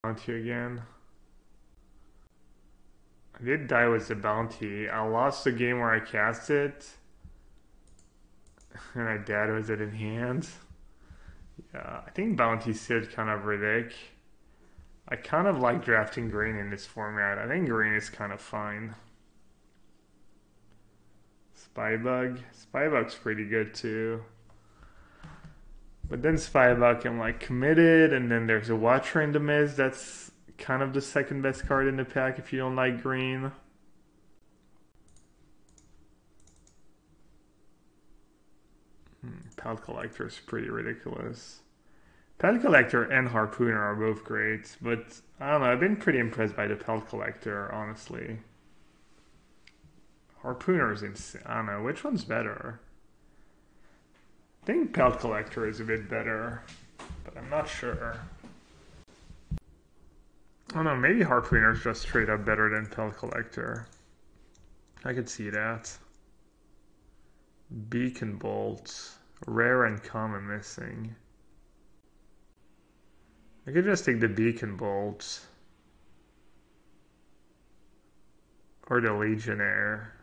Bounty again. I did die with the bounty. I lost the game where I cast it. And I died with it in hand. Yeah, I think bounty Sid kind of ridiculous. I kind of like drafting green in this format. I think green is kind of fine. Spybug. Spybug's pretty good too. But then Spybug, I'm like committed, and then there's a Watcher in the Mist. That's kind of the second best card in the pack if you don't like green. Pelt Collector is pretty ridiculous. Pelt Collector and Harpooner are both great, but I don't know, I've been pretty impressed by the Pelt Collector, honestly. Harpooner is insane. I don't know, which one's better? I think Pelt Collector is a bit better, but I'm not sure. I don't know, maybe Harpooner is just straight up better than Pelt Collector. I could see that. Beacon Bolt. Rare and common missing. I could just take the Beacon Bolt. Or the Legionnaire.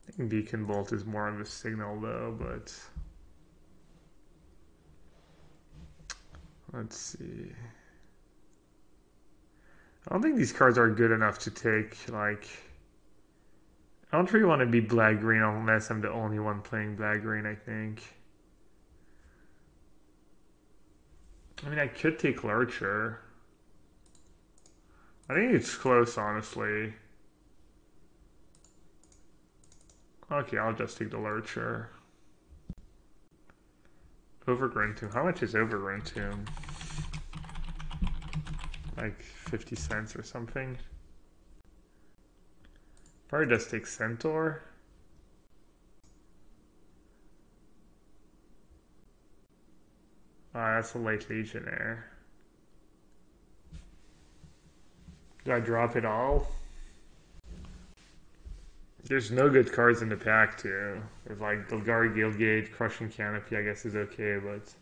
I think Beacon Bolt is more of a signal though, but... Let's see. I don't think these cards are good enough to take, like... I don't really want to be black-green unless I'm the only one playing black-green, I think. I mean, I could take Lurcher. I think it's close, honestly. Okay, I'll just take the Lurcher. Overgrown Tomb. How much is Overgrown Tomb? Like 50 cents or something? Probably just take Centaur. Ah, that's a late Legionnaire. Do I drop it all? There's no good cards in the pack too. There's like Golgari Guildgate, Crushing Canopy I guess is okay, but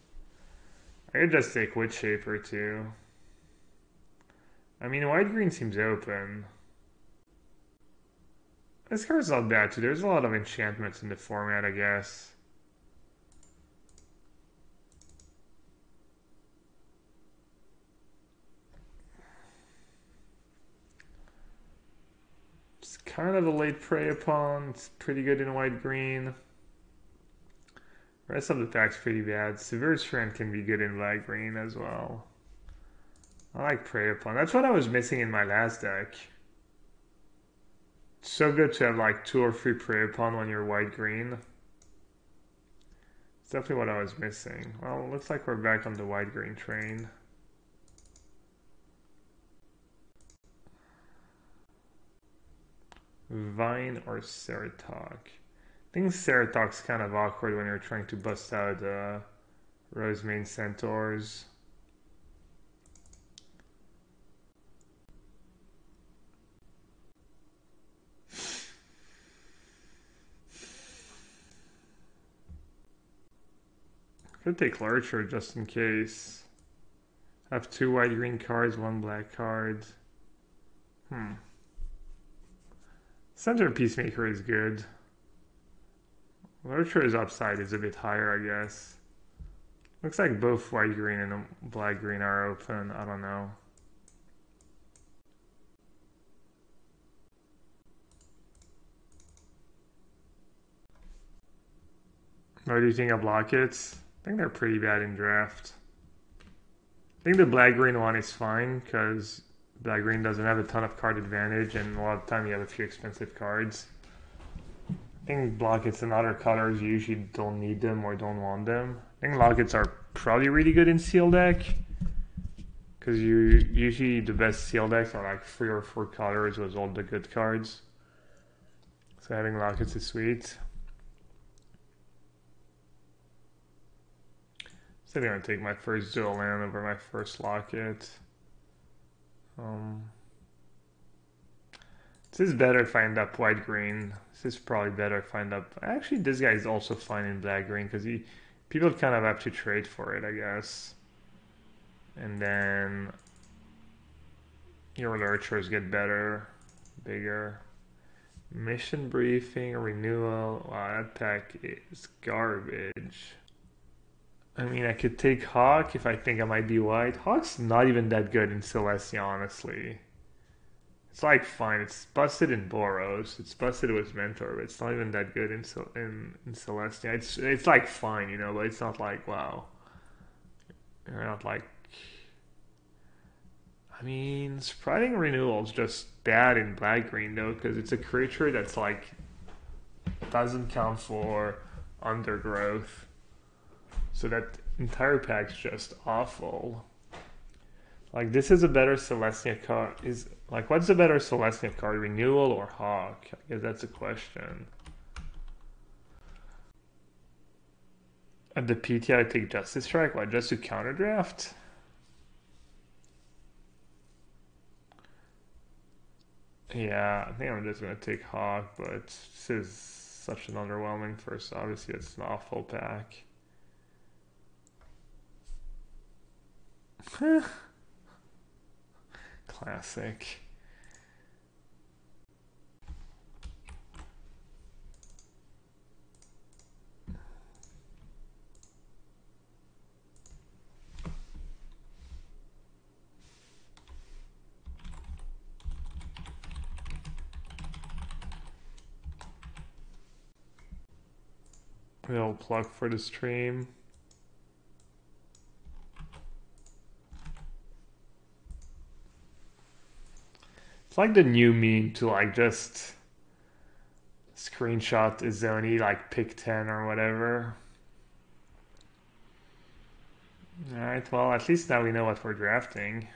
I could just take Woodshaper too. I mean, white-green seems open. This card's not bad too. There's a lot of enchantments in the format, I guess. It's kind of a late Prey Upon. It's pretty good in white-green. The rest of the pack's pretty bad. Severe Strand can be good in black-green as well. I like Prey Upon. That's what I was missing in my last deck. It's so good to have like 2 or 3 Prey Upon when you're white-green. It's definitely what I was missing. Well, it looks like we're back on the white-green train. Vine or Ceratok? I think Ceratok's kind of awkward when you're trying to bust out Rosemane Centaurs. Could take Lurcher just in case. Have 2 white-green cards, 1 black card. Center Peacemaker is good. Lurcher's upside is a bit higher, I guess. Looks like both white-green and black-green are open. I don't know. What do you think of Lockets? I think they're pretty bad in draft. I think the black-green one is fine because black-green doesn't have a ton of card advantage and a lot of time you have a few expensive cards. I think Lockets and other colors you usually don't need them or don't want them. I think Lockets are probably really good in Seal deck because usually the best Seal decks are like 3 or 4 colors with all the good cards. So having Lockets is sweet. I'm gonna take my first dual land over my first Locket. This is better if I end up white-green. This is probably better if I end up... Actually, this guy is also fine in black-green because people kind of have to trade for it, I guess. and then your lurchers get better, bigger. Mission briefing, renewal. Wow, that pack is garbage. I mean, I could take Hawk if I think I might be white. Hawk's not even that good in Celestia, honestly. It's like fine. It's busted in Boros. It's busted with Mentor, but it's not even that good in Celestia. It's like fine, you know, but it's not like wow. You're not like. I mean, Spreading Renewal's just bad in black green though, because it's a creature that's like doesn't count for undergrowth. So that entire pack's just awful. Like this is a better Celestia card. Is like what's a better Celestia card, Renewal or Hawk? I guess that's a question. At the PT, I take Justice Strike. What, just to counter draft? Yeah, I think I'm just gonna take Hawk, but this is such an underwhelming first. Obviously, it's an awful pack. Classic. Little plug for the stream. It's like the new meme to like just screenshot Izoni, like pick 10 or whatever. Alright, well, at least now we know what we're drafting.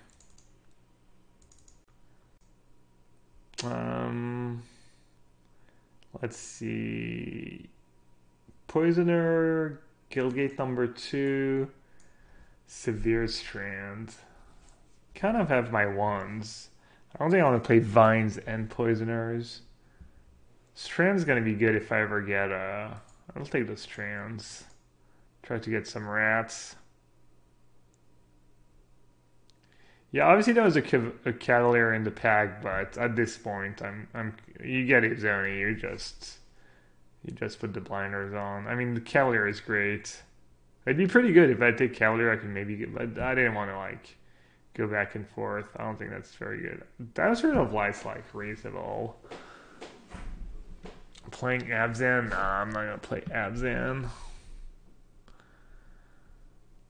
Let's see. Poisoner, Guildgate number 2, Severe Strand. Kind of have my ones. I don't think I want to play Vines and Poisoners. Strand's gonna be good if I ever get I'll take the Strands. Try to get some rats. Yeah, obviously there was a Cavalier in the pack, but at this point, you get it, Zoni. You just put the blinders on. I mean, the Cavalier is great. It'd be pretty good if I take Cavalier. I could maybe get, but I didn't want to like go back and forth. I don't think that's very good. Dinosaur of Light's like reasonable. Playing Abzan? Nah, I'm not gonna play Abzan.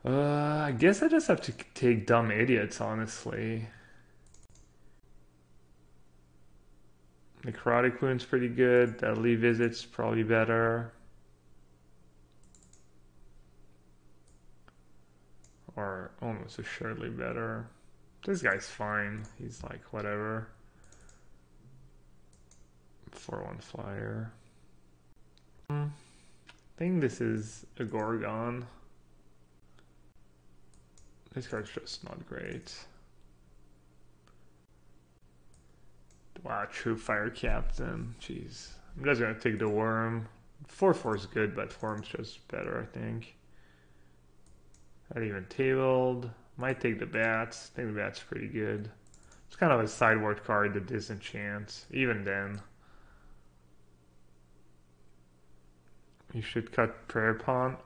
I guess I just have to take Dumb Idiots, honestly. Necrotic Wound's pretty good. Deadly Visit's probably better. Or almost assuredly better. This guy's fine. He's like, whatever. 4/1 flyer. I think this is a Gorgon. This card's just not great. Wow, true Fire Captain. Jeez. I'm just gonna take the Worm. 4/4 is good, but Worm's just better, I think. Not even tabled. Might take the Bats. I think the Bat's pretty good. It's kind of a sideboard card, the Disenchant. Even then. You should cut Prayer Pawn.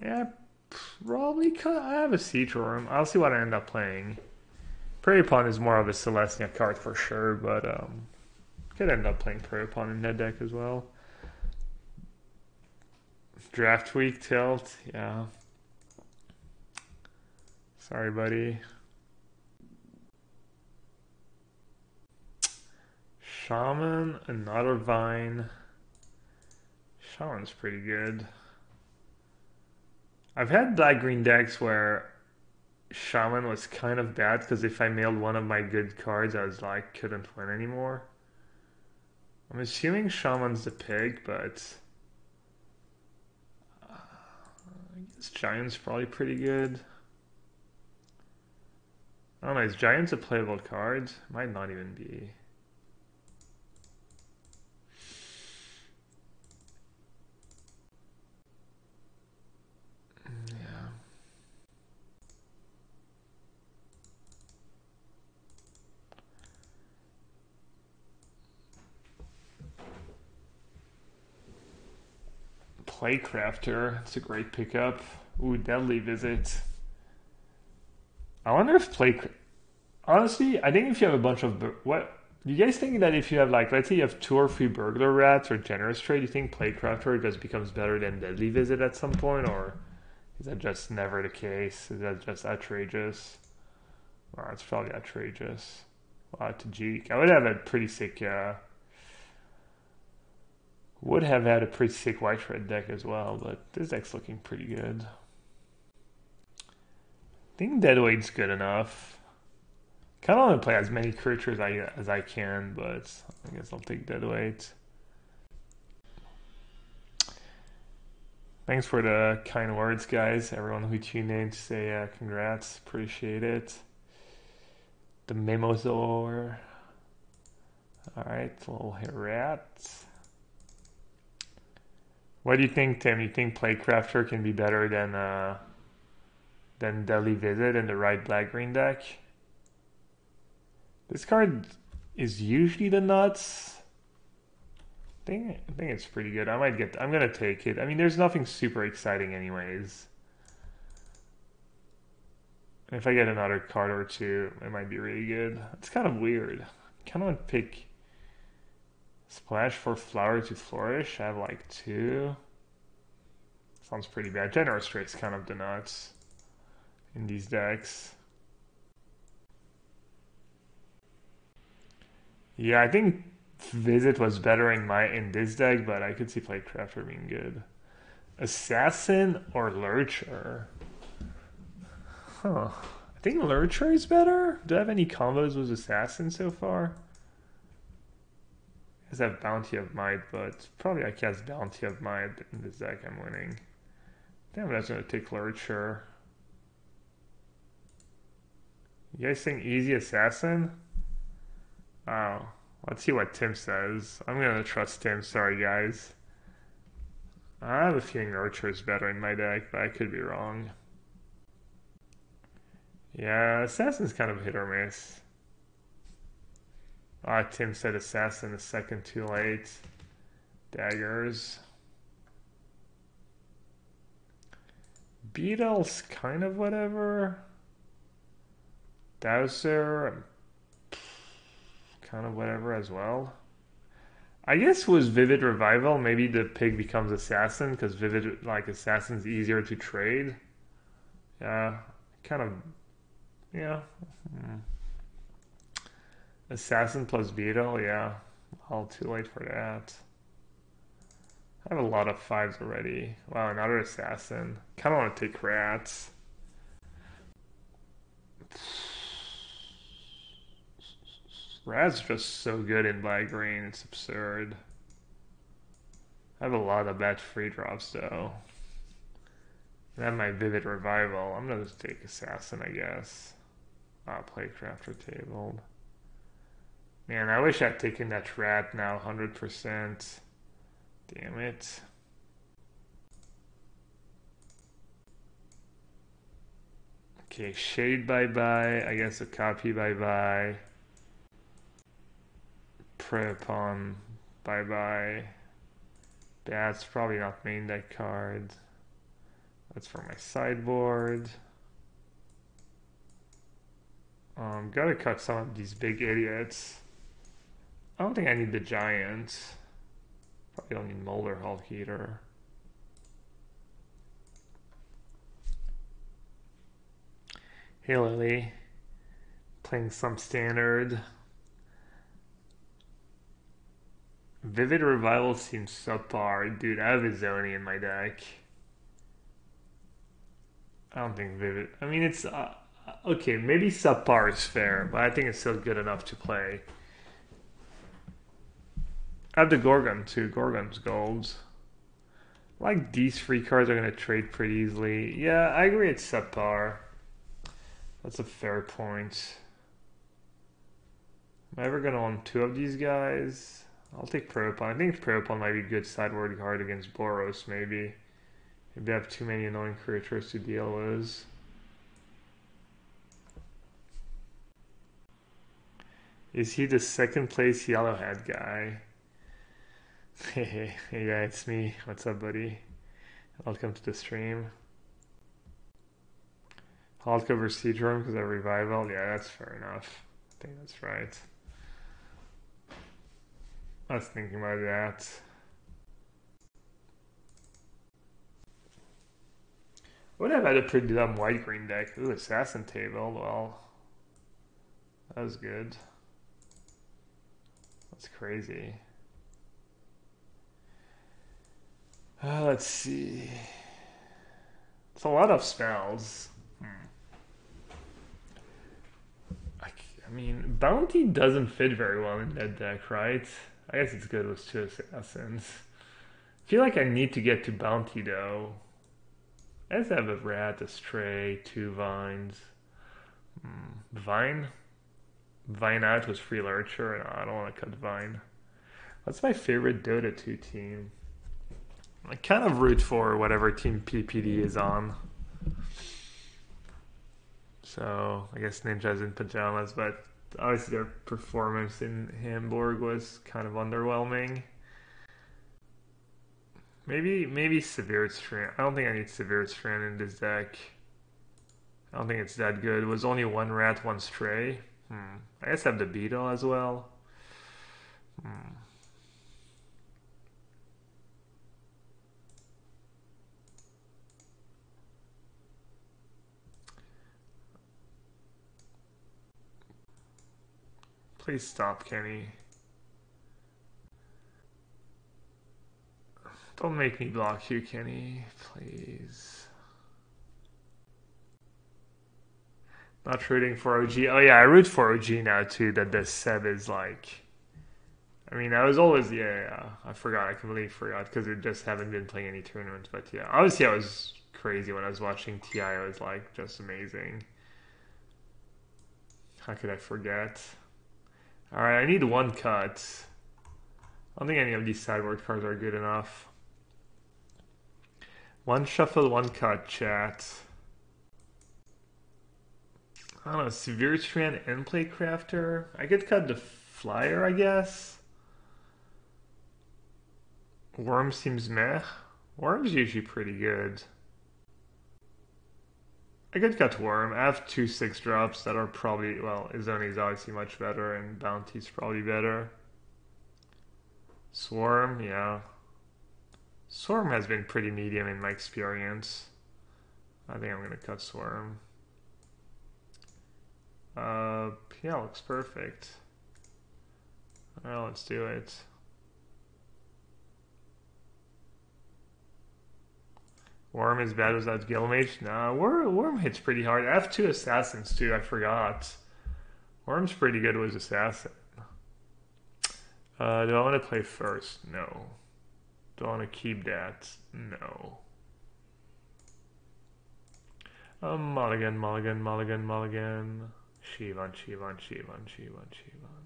Yeah, probably cut. I have a Siege Worm. I'll see what I end up playing. Prairie Pawn is more of a Celestia card for sure, but could end up playing Prairie Pawn in that deck as well. Draft week tilt, yeah. Sorry, buddy. Shaman, another Vine. Shaman's pretty good. I've had black-green decks where Shaman was kind of bad because if I mailed one of my good cards, I was like, couldn't win anymore. I'm assuming Shaman's the pick, but I guess Giant's probably pretty good. I don't know, is Giant's a playable card? Might not even be. Yeah. Playcrafter. It's a great pickup. Ooh, Deadly Visit. I wonder if honestly, I think if you have a bunch of what do you guys think that if you have like let's say you have 2 or 3 burglar rats or generous trade, you think Playcrafter just becomes better than Deadly Visit at some point, or is that just never the case? Is that just outrageous? Well, it's probably outrageous. To Jeek. I would have a pretty sick would have had a pretty sick white red deck as well, but this deck's looking pretty good. I think Deadweight's good enough. Kind of want to play as many creatures as I can, but I guess I'll take Deadweight. Thanks for the kind words, guys. Everyone who tuned in to say congrats. Appreciate it. The Mimosaur. Alright, little rat. What do you think, Tim? You think Playcrafter can be better than Deadly Visit in the right black-green deck? This card is usually the nuts. I think it's pretty good. I'm gonna take it. I mean, there's nothing super exciting anyways. If I get another card or two, it might be really good. It's kind of weird. I kind of want to pick Splash for Flower to Flourish. I have like 2. Sounds pretty bad. Generous Trade's kind of the nuts in these decks. Yeah, I think Visit was better in this deck, but I could see Playcrafter being good. Assassin or Lurcher? Huh. I think Lurcher is better. Do I have any combos with Assassin so far? I guess I have Bounty of Might, but probably I cast Bounty of Might in this deck I'm winning. Damn, that's gonna take Lurcher. You guys think easy Assassin? Oh, let's see what Tim says. I'm gonna trust Tim, sorry guys. I have a feeling Lurcher is better in my deck, but I could be wrong. Yeah, Assassin's kind of hit or miss. Tim said Assassin a second too late. Daggers. Beetle's kind of whatever. Dowser, kind of whatever as well. I guess with Vivid Revival, maybe the pig becomes Assassin, because Vivid, like, Assassin's easier to trade. Yeah, kind of, yeah. Assassin plus Beetle, yeah. All too late for that. I have a lot of 5s already. Wow, another Assassin. Kind of want to take rats. Rat's just so good in black green, it's absurd. I have a lot of bad free drops though. I have my Vivid Revival. I'm gonna just take Assassin, I guess. Playcrafter tabled. Man, I wish I'd taken that rat now, 100%. Damn it. Okay, Shade bye-bye. I guess a copy bye-bye. Prey upon bye-bye. That's probably not main deck card. That's for my sideboard. Gotta cut some of these big idiots. I don't think I need the giant. Probably don't need Molder Hulk either. Hey Lily. Playing some standard. Vivid Revival seems subpar. Dude, I have a Zoni in my deck. I don't think Vivid... I mean, it's... okay, maybe subpar is fair, but I think it's still good enough to play. I have the Gorgon too. Gorgon's gold. Like, these 3 cards are going to trade pretty easily. Yeah, I agree it's subpar. That's a fair point. Am I ever going to own 2 of these guys? I'll take Propon. I think Propon might be a good sideboard card against Boros, maybe. Maybe I have too many annoying creatures to deal with. Is he the second place yellowhat guy? Hey, yeah, it's me. What's up, buddy? Welcome to the stream. Hardcover Siege Room because of revival. Yeah, that's fair enough. I think that's right. I was thinking about that. Would have had a pretty dumb white-green deck. Ooh, Assassin Table. Well, that was good. That's crazy. Let's see. It's a lot of spells. I mean, Bounty doesn't fit very well in that deck, right? I guess it's good with 2 Assassins. I feel like I need to get to Bounty, though. I just have a Rat, a Stray, 2 Vines. Vine? Vine out with Free Lurcher. No, I don't want to cut Vine. What's my favorite Dota 2 team? I kind of root for whatever team PPD is on. So, I guess Ninjas in Pajamas, but obviously their performance in Hamburg was kind of underwhelming. Maybe Severe Strand. I don't think I need Severe Strand in this deck. I don't think it's that good. It was only 1 Rat, 1 Stray. I guess I have the Beetle as well. Please stop, Kenny. Don't make me block you, Kenny. Please. Not rooting for OG. Oh yeah, I root for OG now too, that this Seb is like... I mean, I was always... Yeah, I forgot. I completely forgot because I just haven't been playing any tournaments. But yeah, obviously I was crazy when I was watching TI. I was like, just amazing. How could I forget? Alright, I need 1 cut. I don't think any of these sideboard cards are good enough. 1 shuffle, 1 cut, chat. I don't know, Severe Strand and Playcrafter. I could cut the Flyer, I guess. Worm seems meh. Worm's usually pretty good. I could cut Worm. I have 2 6-drops that are probably, well, Izoni's obviously much better, and Bounty's probably better. Swarm, yeah. Swarm has been pretty medium in my experience. I think I'm going to cut Swarm. Yeah, looks perfect. Well, let's do it. Worm is bad without Gilmage? Nah, Worm hits pretty hard. I have 2 Assassins too, I forgot. Worm's pretty good with Assassin. Do I want to play first? No. Do I want to keep that? No. Mulligan, Mulligan, Mulligan, Mulligan. Shivan, Shivan, Shivan, Shivan, Shivan.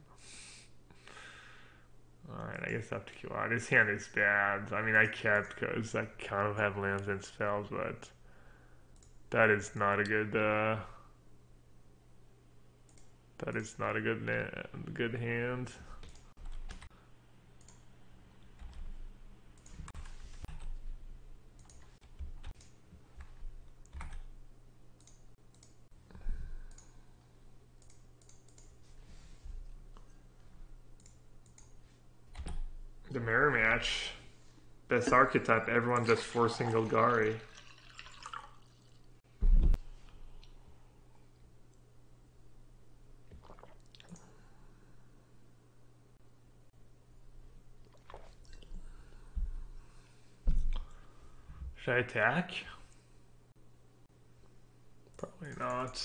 Alright, I guess I have to kill out. This hand is bad. I mean, I kept because I kind of have lands and spells, but that is not a good, that is not a good hand. The mirror match. Best archetype, everyone just forcing Golgari. Should I attack? Probably not.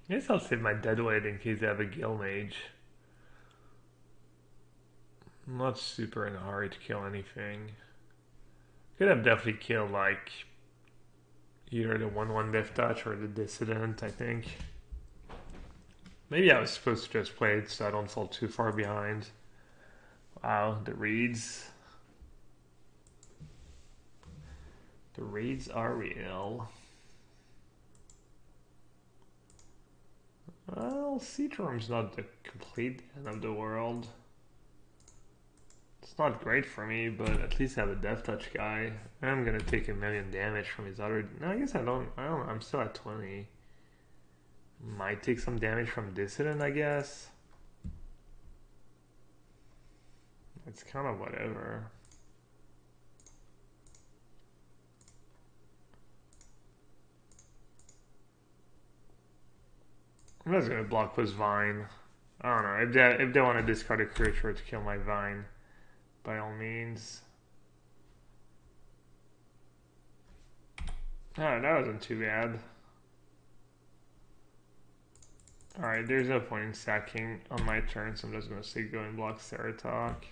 I guess I'll save my Deadweight in case I have a Gilmage. I'm not super in a hurry to kill anything. Could have definitely killed like either the 1/1 Death Touch or the Dissident, I think. Maybe I was supposed to just play it so I don't fall too far behind. Wow, the reads. The raids are real. Well, Seaterum's not the complete end of the world. It's not great for me, but at least I have a death touch guy. I'm gonna take 1,000,000 damage from his other. No, I guess I don't. I'm still at 20. Might take some damage from Dissident, I guess. It's kind of whatever. I'm just gonna block with Vine. I don't know. If they want to discard a creature to kill my Vine, by all means. Oh, that wasn't too bad. Alright, there's no point in sacking on my turn, so I'm just gonna say go and block Ceratok.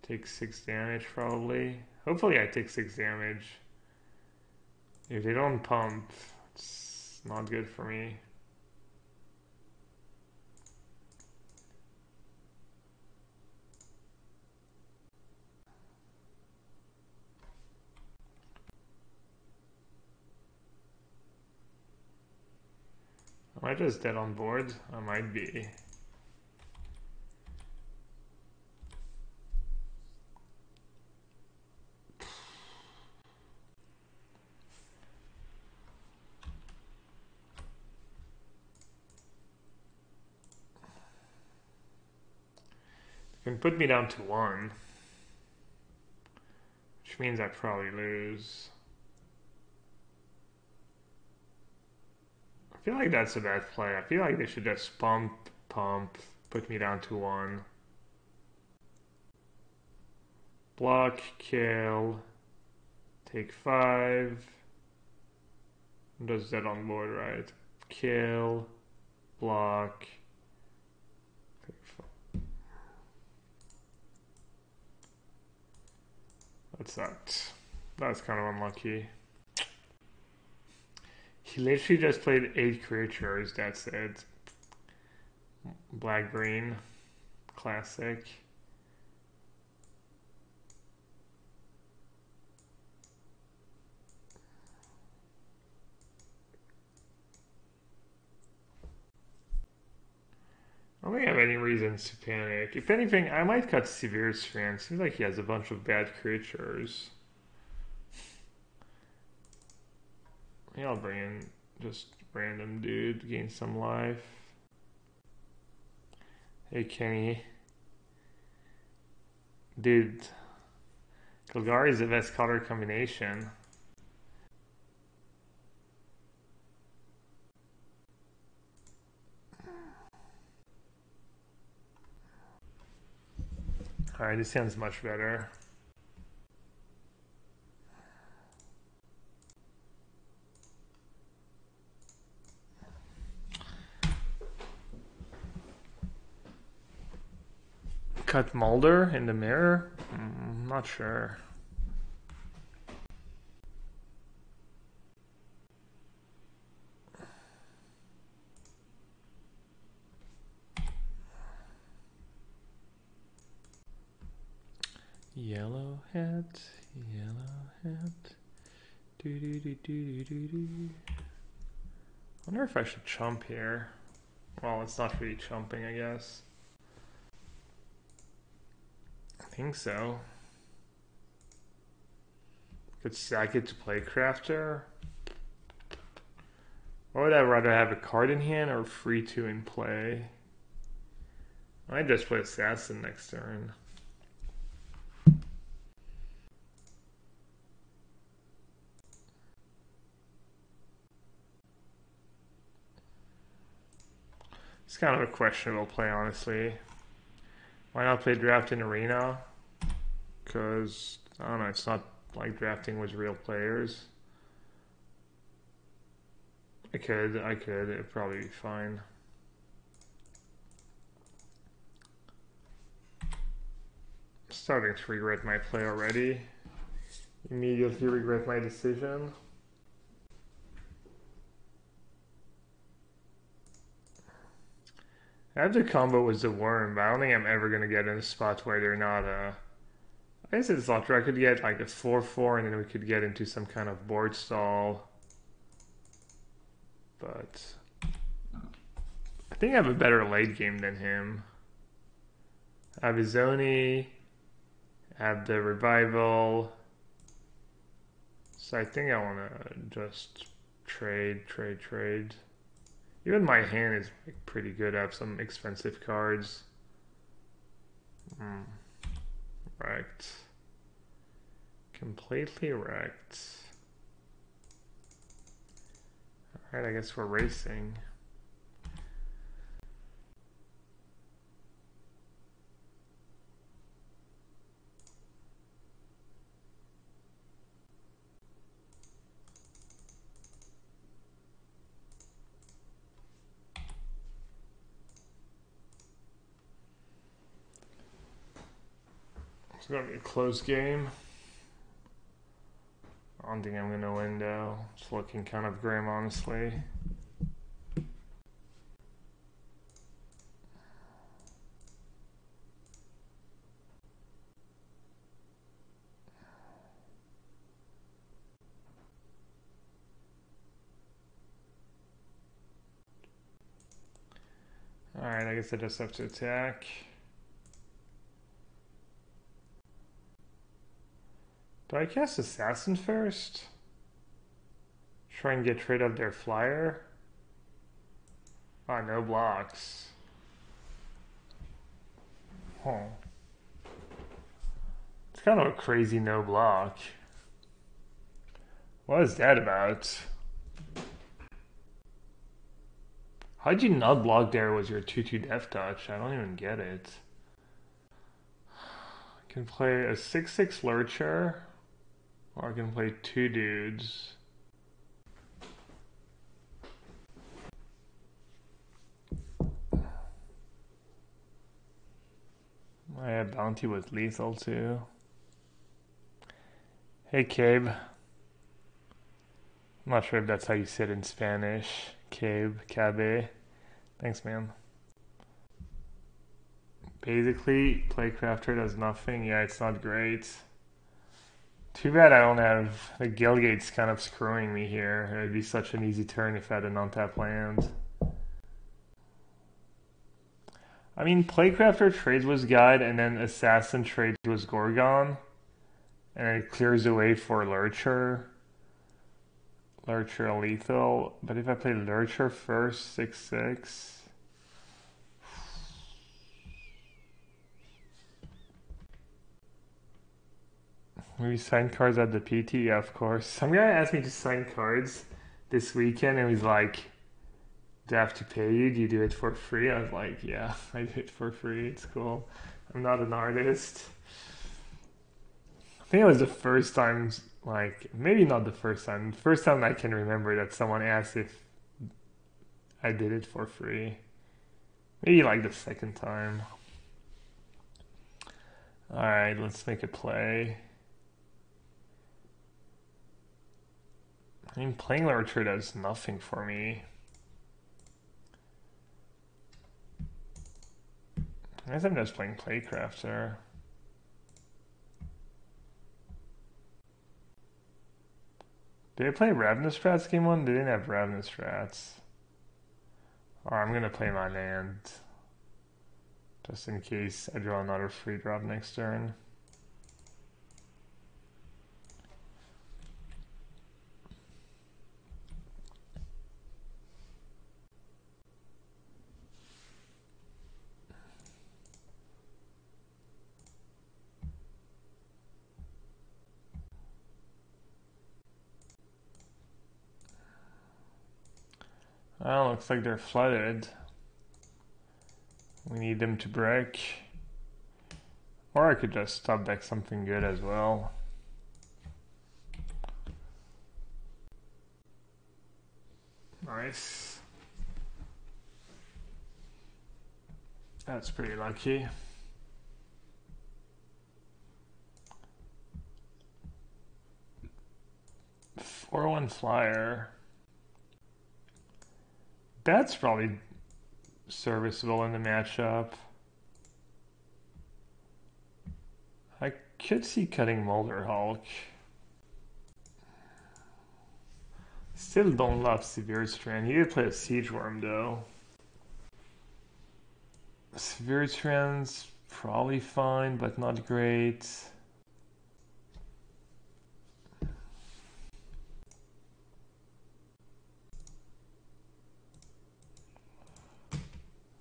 Take 6 damage probably. Hopefully I take 6 damage. If they don't pump, it's not good for me. Am I just dead on board? I might be. You can put me down to 1. Which means I probably lose. I feel like that's a bad play. I feel like they should just pump, put me down to 1. Block, kill, take 5. I'm just dead on board, right? Kill, block, take 5. That sucked. That's kind of unlucky. He literally just played 8 creatures, that's it. Black-green. Classic. I don't think I have any reasons to panic. If anything, I might cut Severe Strand. Seems like he has a bunch of bad creatures. Yeah, I'll bring in just random dude, gain some life. Hey Kenny. Dude. Golgari is the best color combination. Alright, this sounds much better. Cut Mulder in the mirror? Not sure. Yellowhat. Do. I wonder if I should chump here. Well, it's not really chumping, I guess. I think so. Could sack it to play Crafter. Or would I rather have a card in hand or free 2 in play? I might just play Assassin next turn. It's kind of a questionable play, honestly. Why not play Draft in Arena? Because, I don't know, it's not like drafting with real players. I could, it'd probably be fine. I'm starting to regret my play already. Immediately regret my decision. I have the combo with the worm, but I don't think I'm ever going to get in a spot where they're not I guess it's not true. I could get like a 4-4 and then we could get into some kind of board stall. But I think I have a better late game than him. I have his Zoni, I have the Revival. So I think I want to just trade. Even my hand is like pretty good. I have some expensive cards. Wrecked. Completely wrecked. Alright, I guess we're racing. It's gonna be a close game. I don't think I'm gonna win though. It's looking kind of grim, honestly. Alright, I guess I just have to attack. Do I cast Assassin first? Try and get rid of their flyer? Ah, no blocks. Huh. It's kind of a crazy no block. What is that about? How'd you not block there with your 2/2 Death Touch? I don't even get it. I can play a 6/6 Lurcher, or I can play 2 dudes. My bounty was lethal too. Hey Cabe. I'm not sure if that's how you say it in Spanish. Cabe. Thanks, man. Basically, Playcrafter does nothing. Yeah, it's not great. Too bad I don't have... The Gilgate's kind of screwing me here. It would be such an easy turn if I had an untapped land. I mean, Playcrafter trades with Guide, and then Assassin trades with Gorgon. And it clears the way for Lurcher. Lurcher lethal. But if I play Lurcher first, 6/6... We sign cards at the PT, yeah, of course. Some guy asked me to sign cards this weekend and he's like, do I have to pay you? Do you do it for free? I was like, yeah, I do it for free. It's cool. I'm not an artist. I think it was the first time, like, maybe not the first time. The first time I can remember that someone asked if I did it for free. Maybe like the second time. Alright, let's make a play. I mean, playing Lurcher does nothing for me. I guess I'm just playing Playcrafter. Did I play Ravenous Rats game 1? They didn't have Ravenous Rats. Or I'm gonna play my land. Just in case I draw another free drop next turn. Oh, looks like they're flooded. We need them to break. Or I could just top deck something good as well. Nice. That's pretty lucky. Four one flyer. That's probably serviceable in the matchup. I could see cutting Molder Hulk. Still don't love Severe Strand. You could play a Siege Worm though. Severe Strand's probably fine, but not great.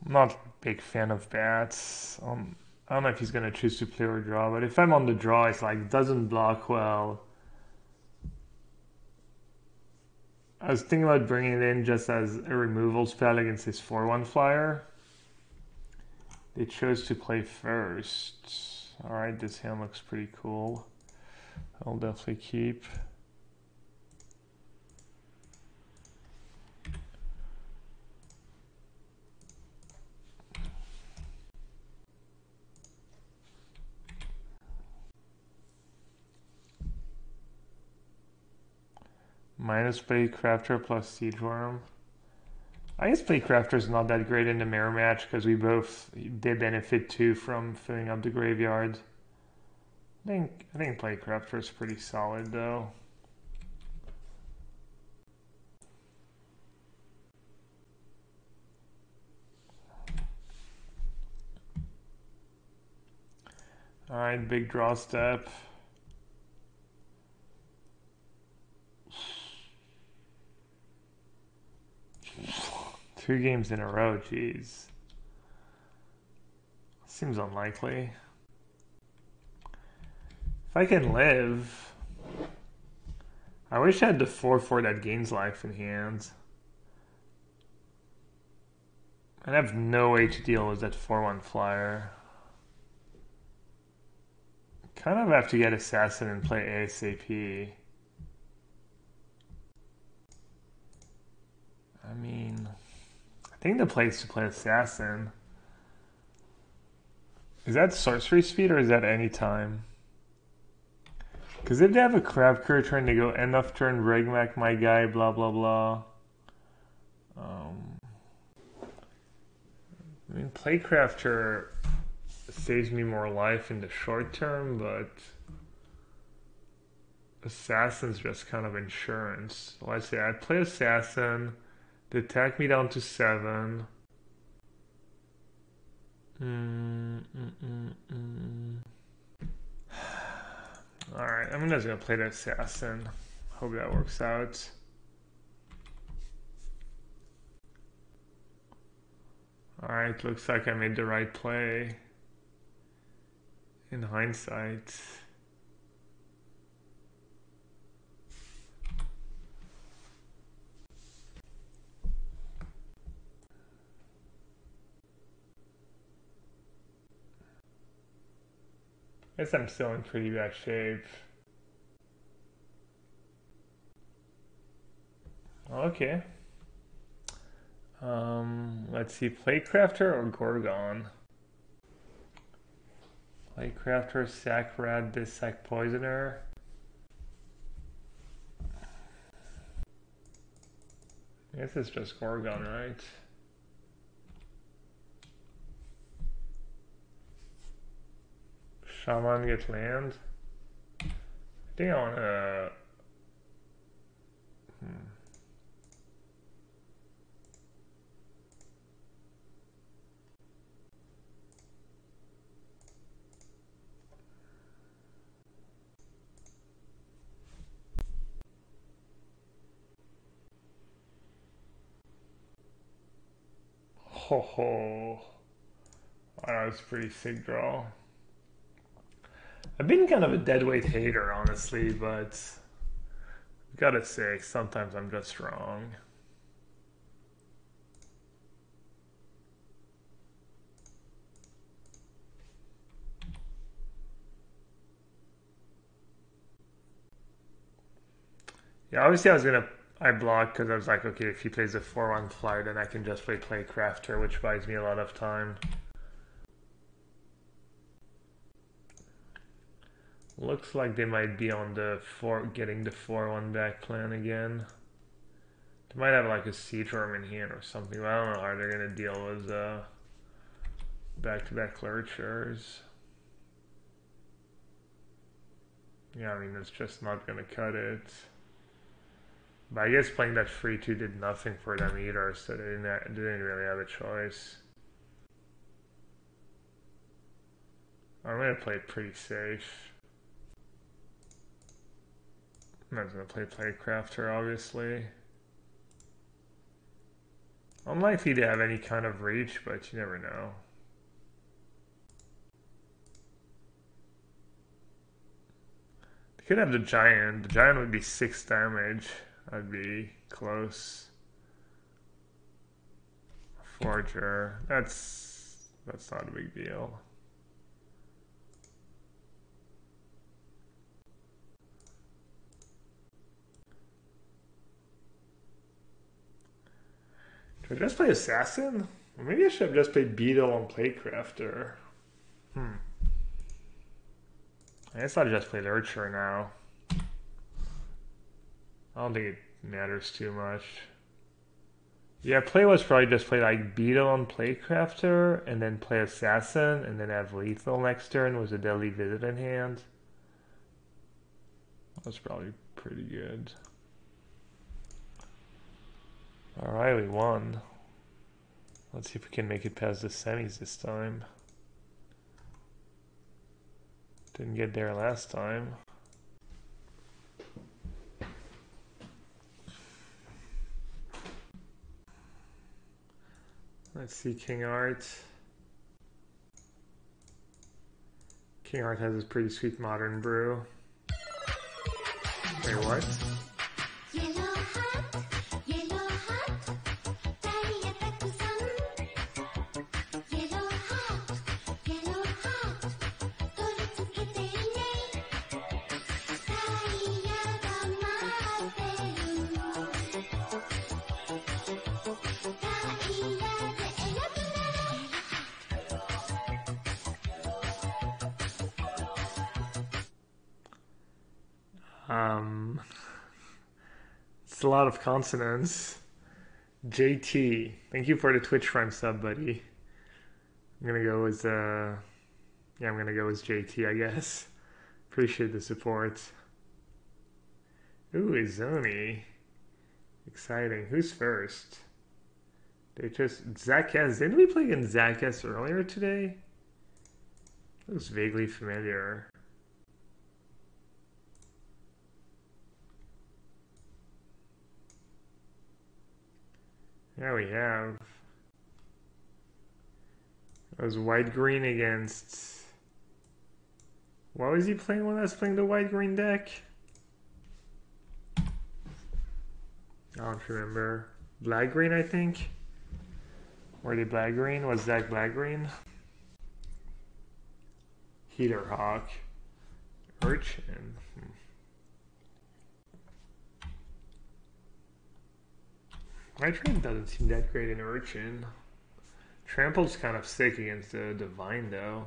Not a big fan of bats. I don't know if he's gonna choose to play or draw, but if I'm on the draw, it's like doesn't block well. I was thinking about bringing it in just as a removal spell against his 4/1 flyer. They chose to play first. Alright, this hand looks pretty cool. I'll definitely keep. Minus Playcrafter plus Siege Worm. I guess Playcrafter is not that great in the mirror match because we both did benefit too from filling up the graveyard. I think Playcrafter is pretty solid though. Alright, big draw step. Two games in a row, jeez. Seems unlikely. If I can live... I wish I had the 4/4 that gains life in hand. I have no way to deal with that 4/1 flyer. Kind of have to get Assassin and play ASAP. I mean... I think the play is to play Assassin. Is that sorcery speed or is that any time? Because if they have a crab crew turn, they go end of turn, Regmac my guy, blah blah blah. I mean, Playcrafter saves me more life in the short term, but Assassin's just kind of insurance. Let's say I play Assassin, they attack me down to 7. Alright, I'm just gonna play the Assassin. Hope that works out. Alright, looks like I made the right play. In hindsight. I guess I'm still in pretty bad shape. Okay. Let's see, Playcrafter or Gorgon? Playcrafter, Sack Rat, this Sack Poisoner. I guess it's just Gorgon, right? Shaman get land. I think I wanna... Ho ho. Oh, that was a pretty sick draw. I've been kind of a deadweight hater, honestly, but gotta say, sometimes I'm just wrong. Yeah, obviously I blocked because I was like, okay, if he plays a 4/1 flyer, then I can just play Playcrafter, which buys me a lot of time. Looks like they might be on the getting the 4/1 back plan again. They might have like a Siege Worm in hand or something, but I don't know how they're gonna deal with back-to-back Lurchers. Yeah, I mean, it's just not going to cut it. But I guess playing that 3-2 did nothing for them either, so they didn't really have a choice. I'm going to play it pretty safe. I'm not going to play Playcrafter, obviously. Unlikely to have any kind of reach, but you never know. They could have the Giant. The Giant would be 6 damage. That'd be close. Forger. That's not a big deal. Should I just play Assassin? Or maybe I should have just played Beetle on Playcrafter. I guess I'll just play Lurcher now. I don't think it matters too much. Yeah, play was probably just play like Beetle on Playcrafter, and then play Assassin, and then have Lethal next turn with a Deadly Visit in hand. That's probably pretty good. Alright, we won. Let's see if we can make it past the semis this time. Didn't get there last time. Let's see King Art. King Art has this pretty sweet modern brew. Wait, what? It's a lot of consonants. JT, thank you for the Twitch Prime sub, buddy. I'm gonna go with I'm gonna go with JT, I guess. Appreciate the support. Ooh, Izoni. Exciting. Who's first? They just Zach S. Didn't we play against Zach S earlier today? Looks vaguely familiar. Yeah, we have. It was white-green against... What was he playing when I was playing the white-green deck? I don't remember. Black-green, I think? Were they black-green? Was Zach black-green? Heater Hawk. Urchin. My trade doesn't seem that great in Urchin. Trample's kind of sick against the Divine, though.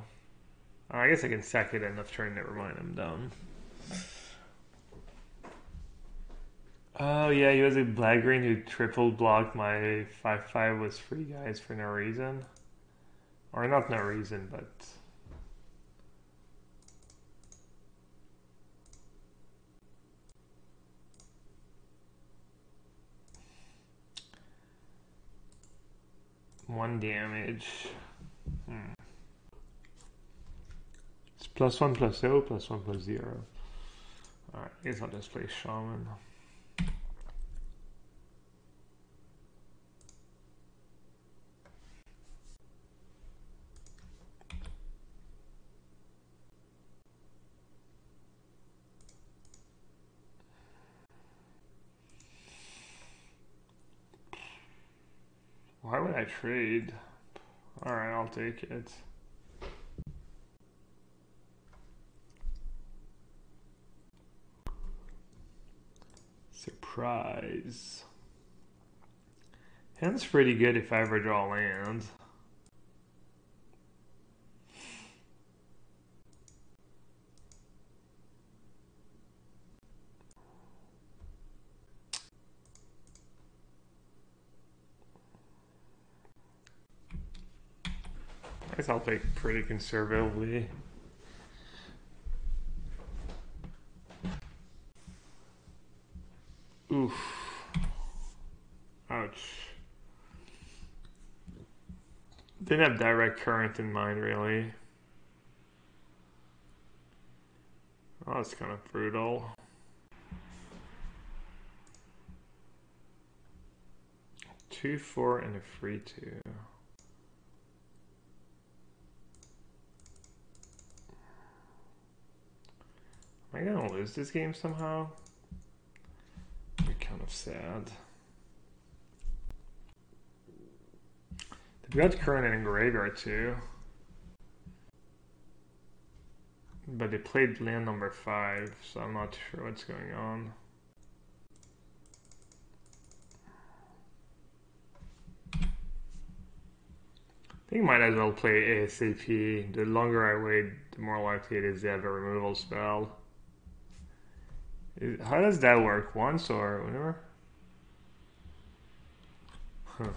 I guess I can sack it enough turn, never mind, I'm done. Oh, yeah, he was a black-green who triple blocked my 5/5 with 3 guys for no reason. Or not no reason, but... One damage. It's +1 +0, +1 +0. Alright, I guess I'll just play Shaman. Why would I trade? Alright, I'll take it. Surprise. Hand's pretty good if I ever draw land. I guess I'll play pretty conservatively. much. Didn't have direct current in mind, really. Oh, that's kind of brutal. 2-4 and a free 2. Am I gonna lose this game somehow? Be kind of sad. They've got current and graveyard too. But they played land number 5, so I'm not sure what's going on. I think I might as well play ASAP. The longer I wait, the more likely it is to have a removal spell. How does that work? Once or whatever? Huh.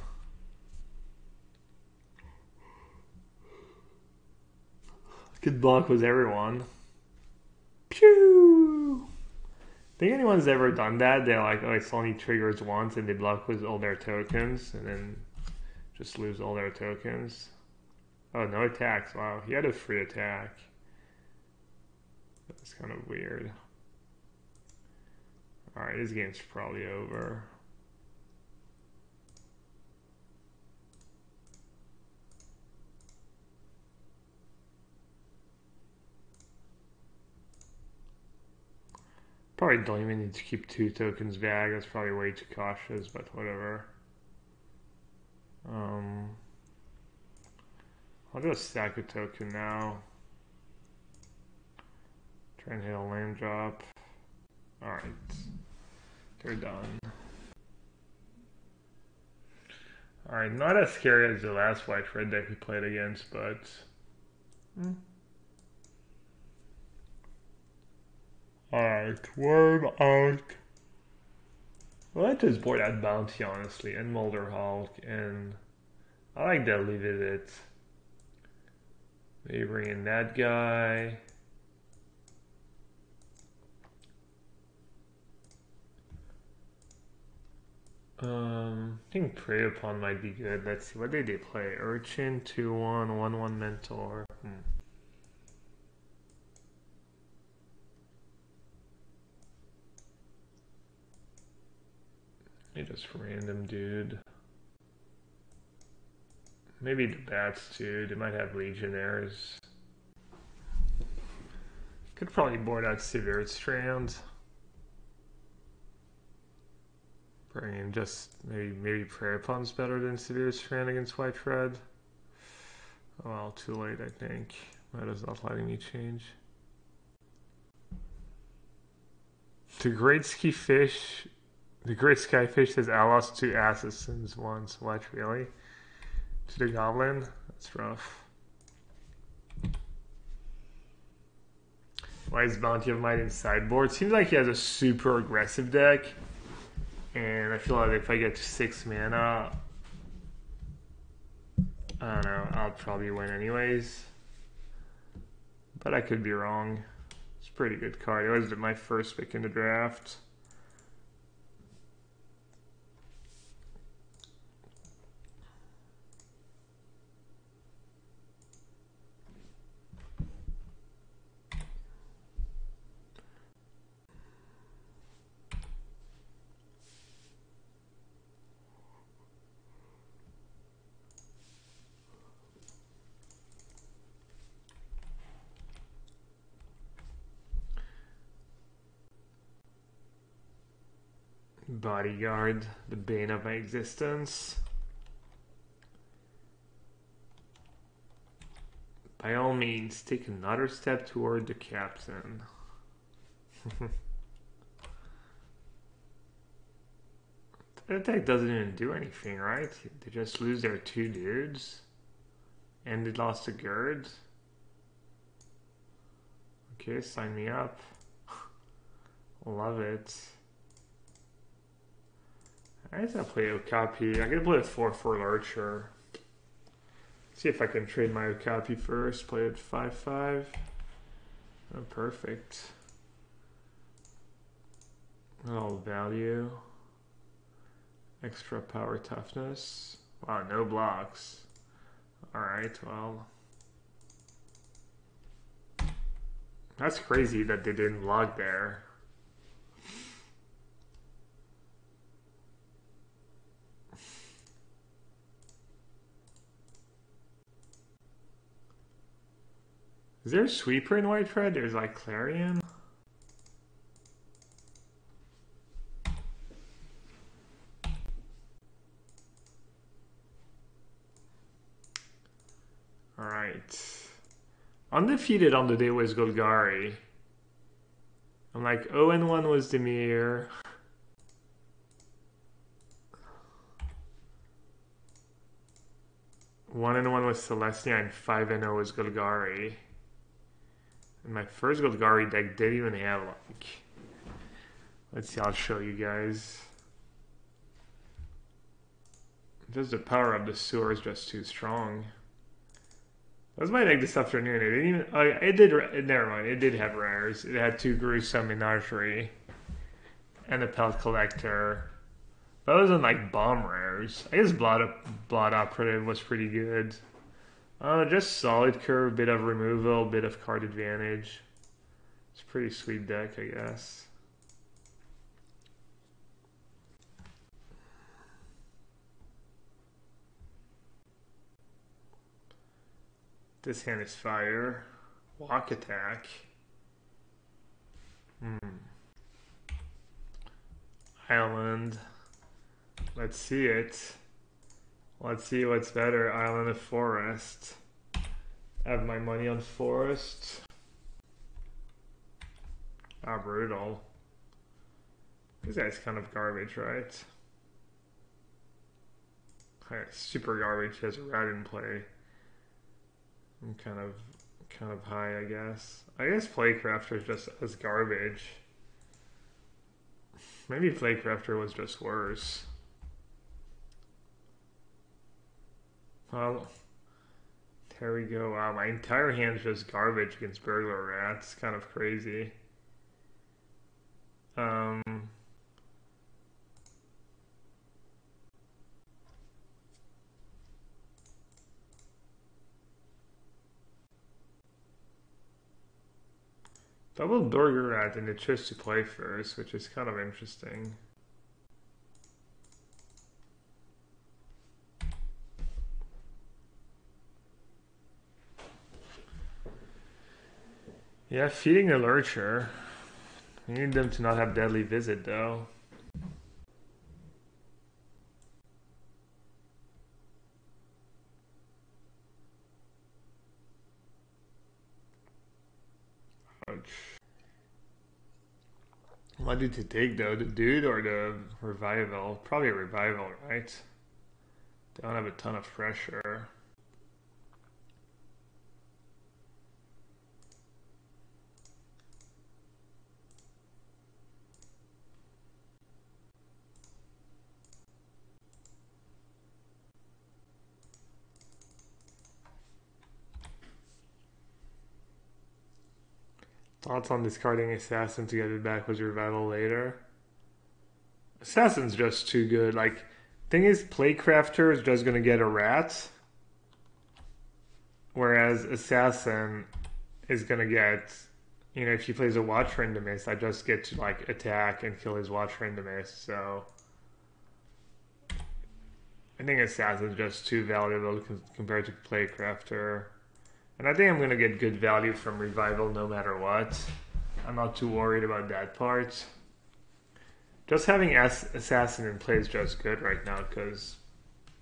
Could block with everyone. Pew! Think anyone's ever done that? They're like, oh, it's only triggers once and they block with all their tokens and then just lose all their tokens. Oh, no attacks. Wow, he had a free attack. That's kind of weird. Alright, this game's probably over. Probably don't even need to keep 2 tokens back. That's probably way too cautious, but whatever. I'll just stack a token now. Try and hit a land drop. Alright. They're done. Alright, not as scary as the last white red deck we played against, but alright, Worm out. Well, I just board that Bounty, honestly, and Molder Hulk, and I like that Leave It. Maybe bring in that guy. I think Prey Upon might be good. Let's see, what did they play? Urchin, 2-1, 1-1 Mentor. Maybe just random dude. Maybe the bats too. They might have legionnaires. Could probably board out Severed Strand. Bring in just maybe Prayer Upon's better than Severed Strand against White Red. Oh well, too late I think. That is not letting me change. The Great Skyfish says I lost 2 assassins once. What, really? To the Goblin? That's rough. Why is Bounty of Might in sideboard? Seems like he has a super aggressive deck. And I feel like if I get to 6 mana, I don't know, I'll probably win anyways. But I could be wrong. It's a pretty good card. It was my first pick in the draft. Bodyguard, the bane of my existence. By all means, take another step toward the captain. That deck doesn't even do anything, right? They just lose their 2 dudes. And they lost a Gerd. Okay, sign me up. Love it. I guess I'll play Okapi. I'm gonna play a 4/4 Archer. See if I can trade my Okapi first. Play it 5/5. Oh, perfect. All value. Extra power toughness. Wow, no blocks. Alright, well. That's crazy that they didn't block there. Is there a sweeper in white red? There's like Clarion. Alright. Undefeated on the day was Golgari. I'm like 0-1 was Demir. 1-1 was Celestia and 5-0 was Golgari. And my first Golgari deck didn't even have like... Let's see, I'll show you guys. Just the power of the sewer is just too strong. That was my deck this afternoon. It didn't even... Oh, it did... Never mind. It did have rares. It had 2 Gruesome Menagerie. And a Pelt Collector. But it wasn't like bomb rares. I guess Blood Operative was pretty good. Just solid curve, bit of removal, bit of card advantage. It's a pretty sweet deck, I guess. This hand is fire. Walk attack. Island. Let's see it. Let's see what's better, Island or Forest. I have my money on Forest. Ah, brutal. This guy's kind of garbage, right? Super garbage. He has a rat in play. I'm kind of high, I guess. I guess Playcrafter is just as garbage. Maybe Playcrafter was just worse. Well, there we go. Wow, my entire hand's just garbage against burglar rats. Kind of crazy. Double burger rat and it chose to play first, which is kind of interesting. Yeah, feeding the lurcher. We need them to not have deadly visit though. Ouch. What did to take though? The dude or the revival? Probably a revival, right? Don't have a ton of pressure. Thoughts on discarding Assassin to get it back with Revival later? Assassin's just too good. Like, thing is, Playcrafter is just gonna get a rat, whereas Assassin is gonna get, you know, if he plays a Watcher in the Mist, I just get to like attack and kill his Watcher in the Mist. So I think Assassin's just too valuable compared to Playcrafter. And I think I'm going to get good value from Revival no matter what. I'm not too worried about that part. Just having Assassin in play is just good right now because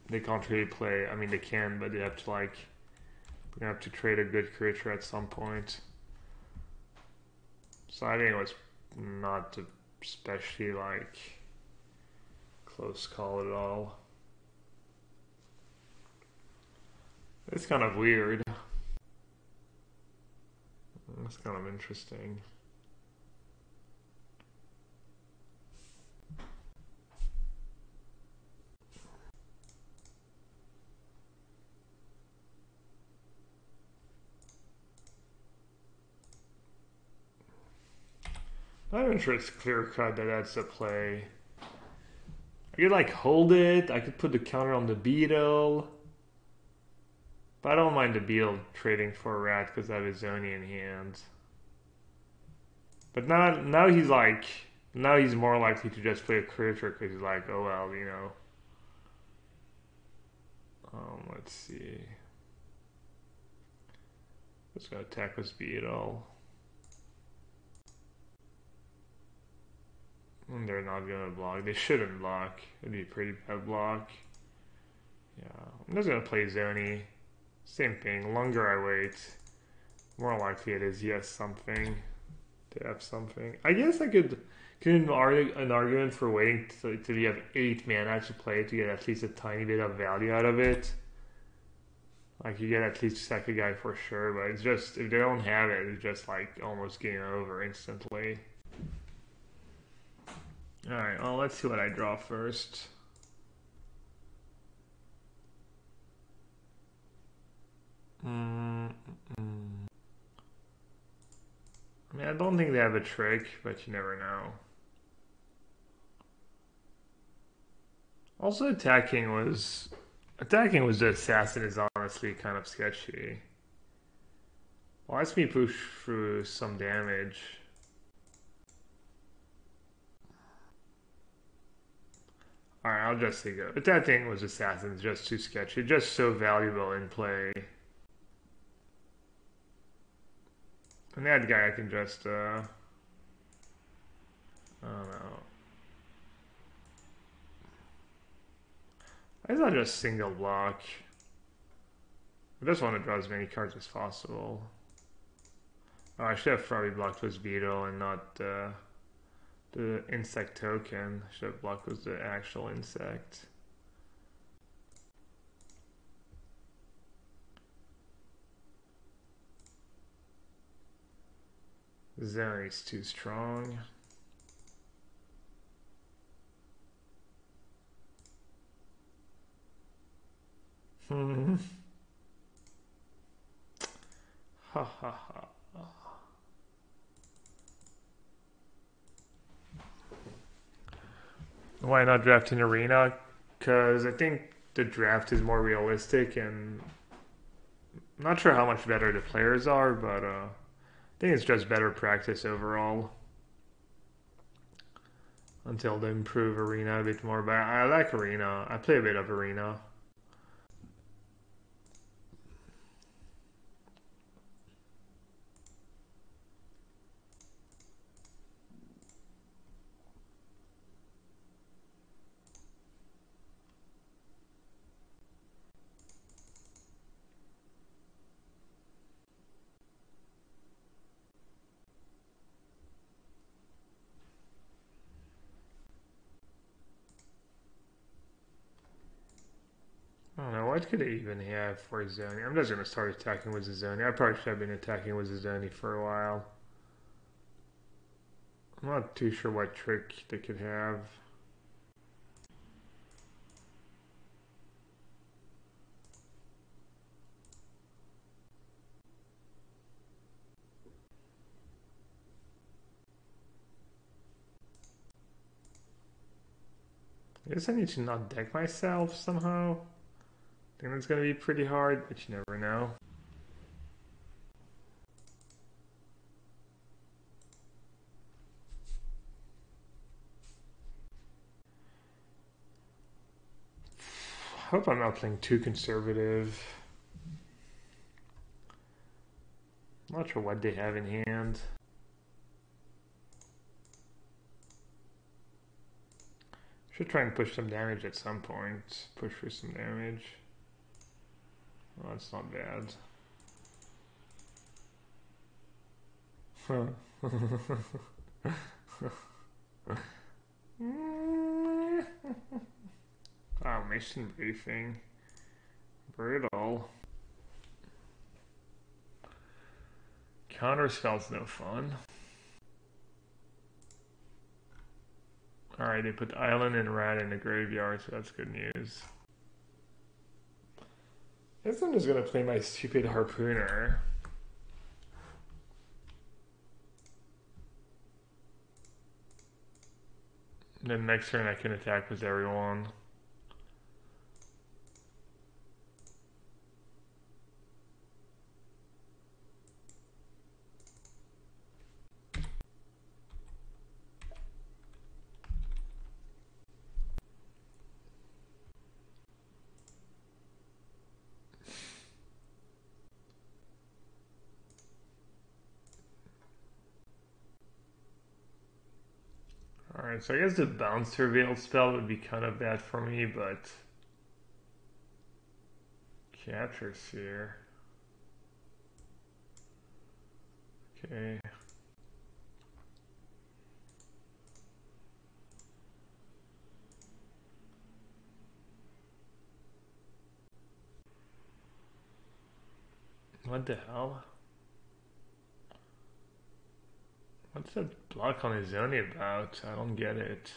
they can't really play. I mean, they can, but they have to like... They're going to have to trade a good creature at some point. So I think it was not especially like close call at all. It's kind of weird. That's kind of interesting. I'm not even sure it's clear cut that that's a play. could like hold it. I could put the counter on the beetle. But I don't mind the beetle trading for a rat because I have a Zoni in hand. But now he's like, now he's more likely to just play a creature because he's like, oh well, you know. Let's see. Let's go attack with beetle. And they're not gonna block. They shouldn't block. It'd be a pretty bad block. Yeah, I'm just gonna play Zoni. Same thing. Longer I wait, more likely it is yes something to have something. I guess I could an argument for waiting till you have 8 mana to play to get at least a tiny bit of value out of it. Like you get at least sack a guy for sure, but it's just if they don't have it, it's just like almost game over instantly. Alright, well let's see what I draw first. I mean, I don't think they have a trick, but you never know. Also, attacking was the assassin is honestly kind of sketchy. Watch me push through some damage. Alright, I'll just say go. Attacking was assassin's just too sketchy, just so valuable in play. And that guy I can just, I don't know. I thought just single block. I just want to draw as many cards as possible. Oh, I should have probably blocked with beetle and not the insect token. I should have blocked with the actual insect. Zoni's too strong. Ha ha ha. Why not draft an arena? Because I think the draft is more realistic and I'm not sure how much better the players are, but I think it's just better practice overall until they improve arena a bit more. But I like arena. I play a bit of arena. I don't know, what could I even have for Zoni? I'm just going to start attacking with the Zoni. I probably should have been attacking with the Zoni for a while. I'm not too sure what trick they could have. I guess I need to not deck myself somehow. I think that's going to be pretty hard, but you never know. I hope I'm not playing too conservative. I'm not sure what they have in hand. Should try and push some damage at some point. Push for some damage. Oh, that's not bad. Oh, mission briefing. Brutal. Counter spell's no fun. Alright, they put Island and Rat in the graveyard, so that's good news. I guess I'm just gonna play my stupid Harpooner. Then next turn I can attack with everyone. Alright, so I guess the bounce surveil spell would be kind of bad for me, but capture sphere. Okay. What the hell? What's that block on his Zoni about? I don't get it.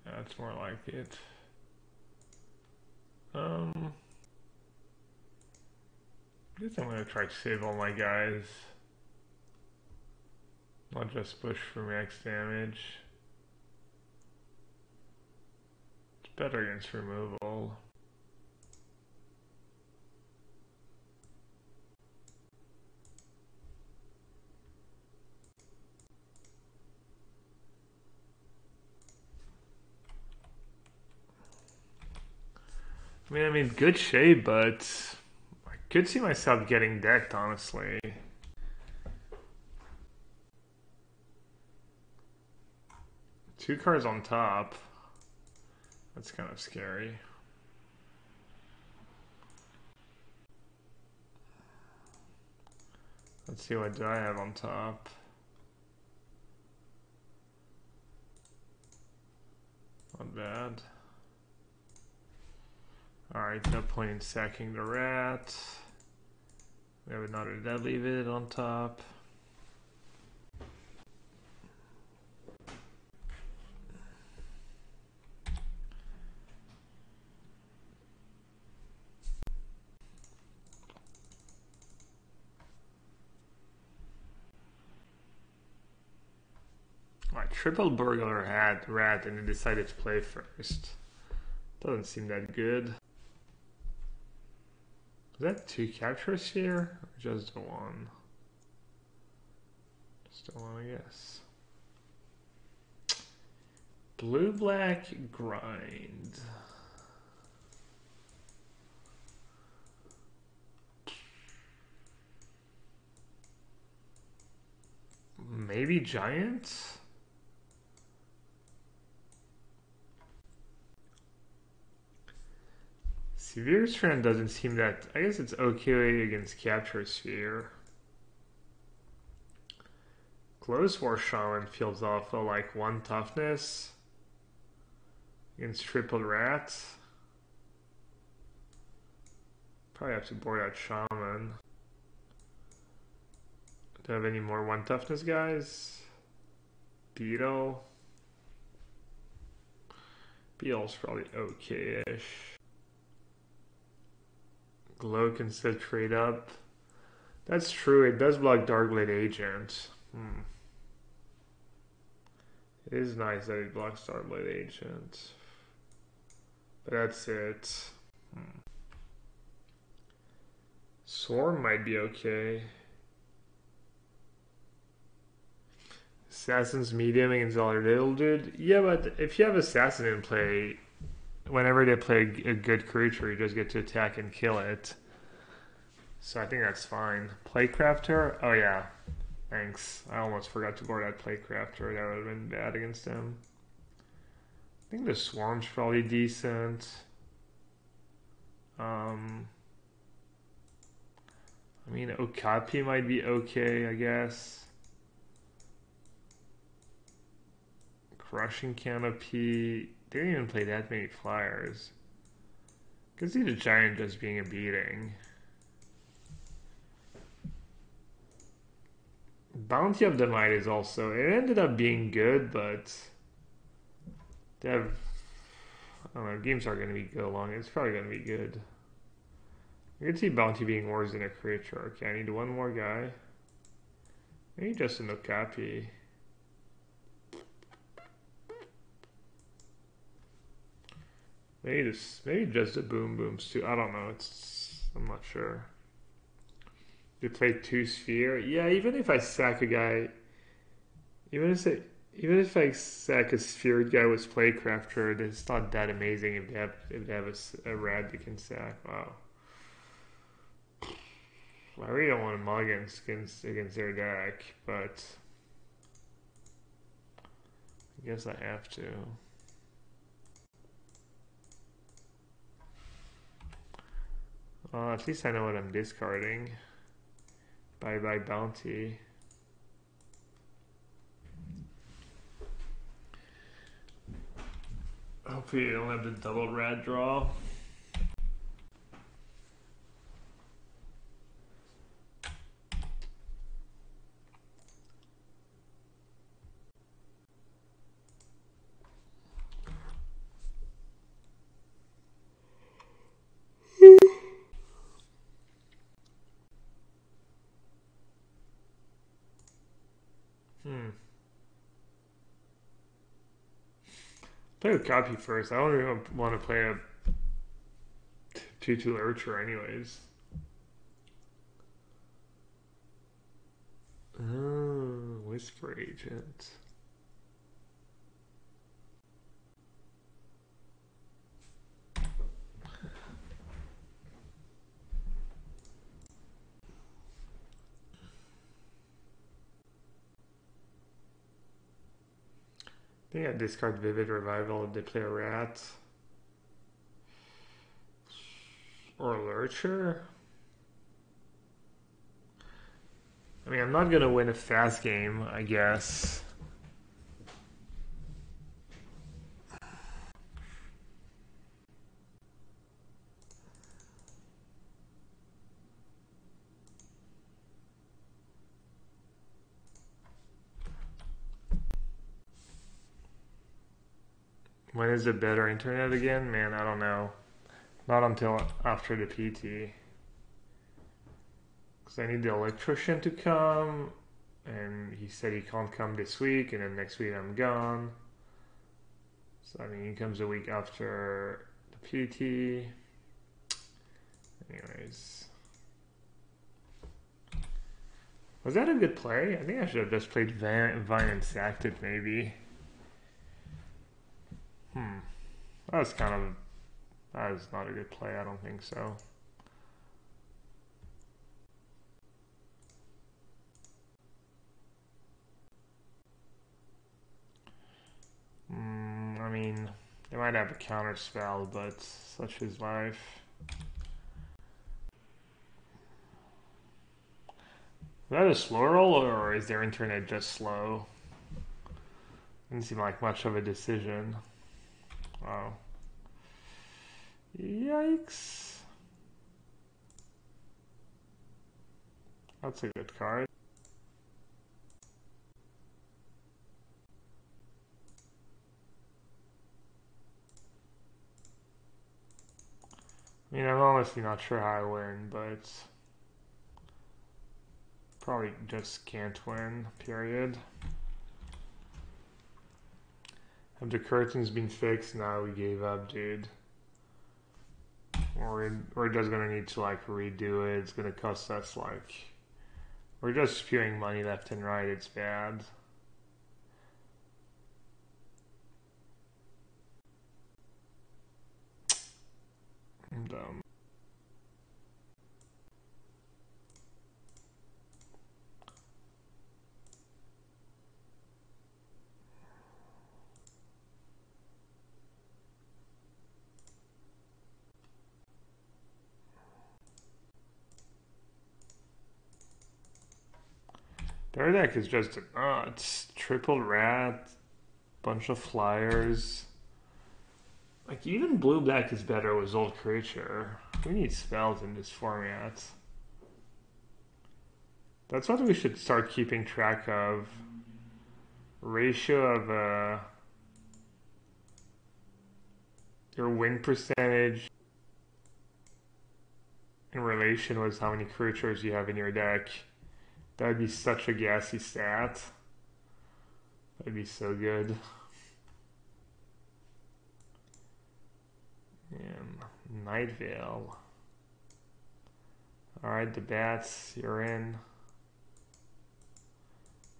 That's more like it. I guess I'm gonna try to save all my guys. Not just push for max damage. It's better against removal. I'm in good shape, but I could see myself getting decked, honestly. Two cards on top. That's kind of scary. Let's see, what do I have on top? Not bad. Alright, no point in sacking the rat. We have another deadly vid on top. Alright, triple burglar had rat and he decided to play first. Doesn't seem that good. Is that two captures here? Or just the one? Just the one, I guess. Blue-black grind. Maybe giant? Severe trend doesn't seem that. I guess it's okay against capture sphere. Close War Shaman feels awful, like one toughness against triple rat. Probably have to board out Shaman. Do I have any more one toughness guys? Beetle. Beetle's probably okay-ish. Glow can still trade up. That's true, it does block Darkblade Agent. It is nice that it blocks Darkblade Agent. But that's it. Swarm might be okay. Assassin's medium against all their little dude. Yeah, but if you have Assassin in play, whenever they play a good creature, you just get to attack and kill it. So I think that's fine. Playcrafter? Oh yeah. Thanks. I almost forgot to board out Playcrafter. That would have been bad against him. I think the Swarm's probably decent. I mean, Okapi might be okay, I guess. Crushing Canopy. They didn't even play that many flyers. Could see the giant just being a beating. Bounty of the Might is also. It ended up being good, but they have. I don't know. Games are going to be go long. It's probably going to be good. I could see Bounty being worse than a creature. Okay, I need one more guy. Maybe just an Okapi. Maybe just the boom booms too. I don't know. I'm not sure. You play 2 sphere. Yeah, even if I sack a guy, even if I sack a sphere guy with Playcrafter, it's not that amazing if they have a rat they can sack. Wow. I really don't want to mulligan against their deck, but I guess I have to. Well, at least I know what I'm discarding. Bye bye bounty. Hopefully you don't have the double rat draw. Play with copy first. I don't even want to play a 2/2 Lurcher anyways. Oh, Whisper Agent. I think I discard Vivid Revival if they play a rat. Or a Lurcher. I mean, I'm not going to win a fast game, I guess. When is it better internet again? Man, I don't know. Not until after the PT. Because I need the electrician to come. And he said he can't come this week. And then next week I'm gone. So, I mean, he comes a week after the PT. Anyways. Was that a good play? I think I should have just played Vine and sacked it, maybe. That was not a good play. I don't think so. I mean, they might have a counter spell, but such is life. Is that a slow roll, or is their internet just slow? Didn't seem like much of a decision. Wow. Yikes. That's a good card. I mean, I'm honestly not sure how I win, but probably just can't win, period. Have the curtains been fixed? Now we gave up, dude. We're just gonna need to like redo it. It's gonna cost us like... We're just spewing money left and right. It's bad. I'm dumb. Their deck is just it's triple rat, bunch of flyers. Like even blue black is better with old creature. We need spells in this format. That's what we should start keeping track of. Ratio of your win percentage in relation with how many creatures you have in your deck. That'd be such a gassy stat. That'd be so good. And Night Veil. Alright, the bats, you're in.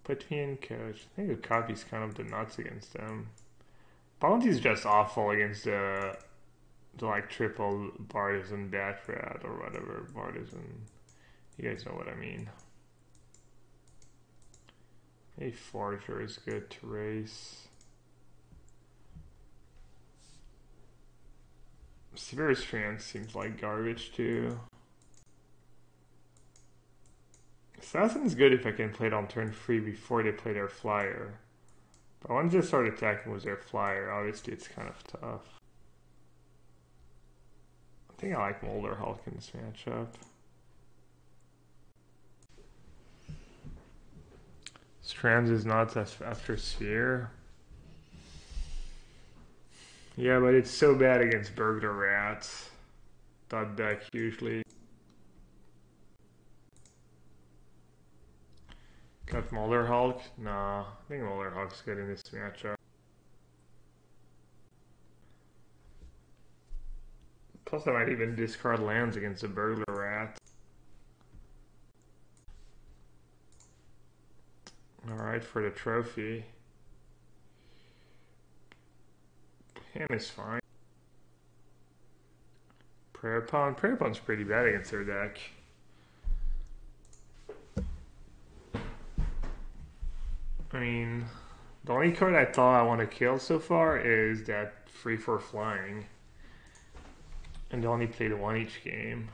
Put me in, coach. I think the copy's kind of the nuts against them. Bounty's just awful against the like triple partisan bat rat or whatever partisan. You guys know what I mean. A Forger is good to race. Severe Strand seems like garbage too. Assassin's good if I can play it on turn 3 before they play their flyer. But once they start attacking with their flyer, obviously it's kind of tough. I think I like Molder Hulk in this matchup. Strands is not after Sphere. Yeah, but it's so bad against Burglar Rats. Dot deck usually. Got Molder Hulk? Nah, I think Molder Hulk's good in this matchup. Plus I might even discard lands against a Burglar Rat. Alright, for the trophy. Hand is fine. Prayer Pawn. Prayer Pawn's pretty bad against their deck. I mean, the only card I thought I want to kill so far is that 3/4 flying. And they only played one each game.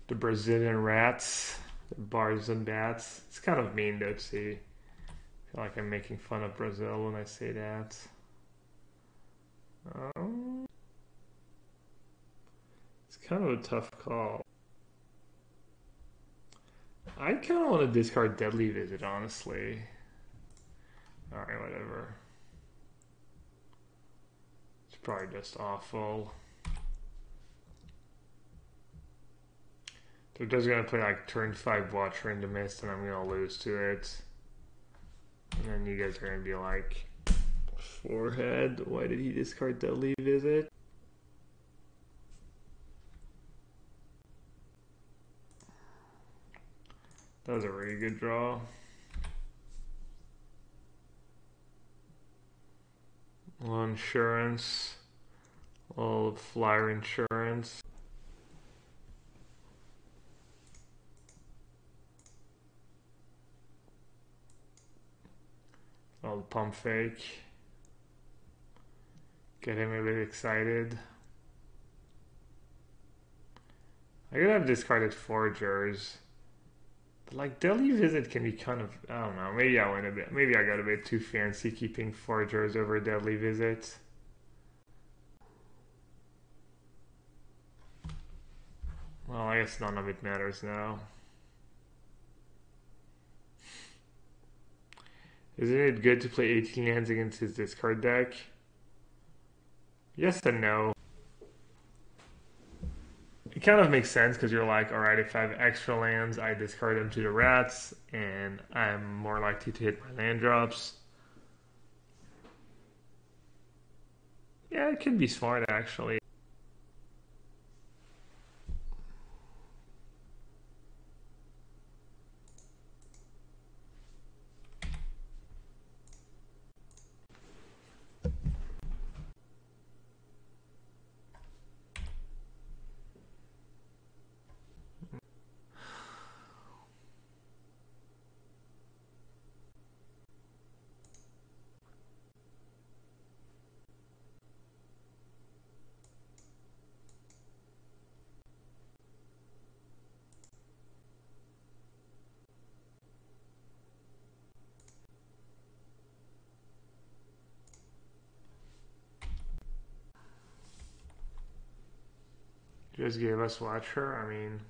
The Brazilian Rats, the Bars and Bats. It's kind of mean though to see. I feel like I'm making fun of Brazil when I say that. It's kind of a tough call. I kind of want to discard Deadly Visit, honestly. Alright, whatever. It's probably just awful. They're just going to play like turn 5 Watcher in the Mist and I'm going to lose to it. And then you guys are going to be like, forehead, why did he discard Deadly Visit? That was a really good draw. A little insurance. A little flyer insurance. A little pump fake. Get him a bit excited. I could have discarded Forgers. But like Deadly Visit can be kind of, I don't know, maybe I went a bit, maybe I got a bit too fancy keeping Forgers over Deadly Visit. Well, I guess none of it matters now. Isn't it good to play 18 lands against his discard deck? Yes and no. It kind of makes sense because you're like, alright, if I have extra lands, I discard them to the rats, and I'm more likely to hit my land drops. Yeah, it can be smart actually. Just gave us Watcher. I mean,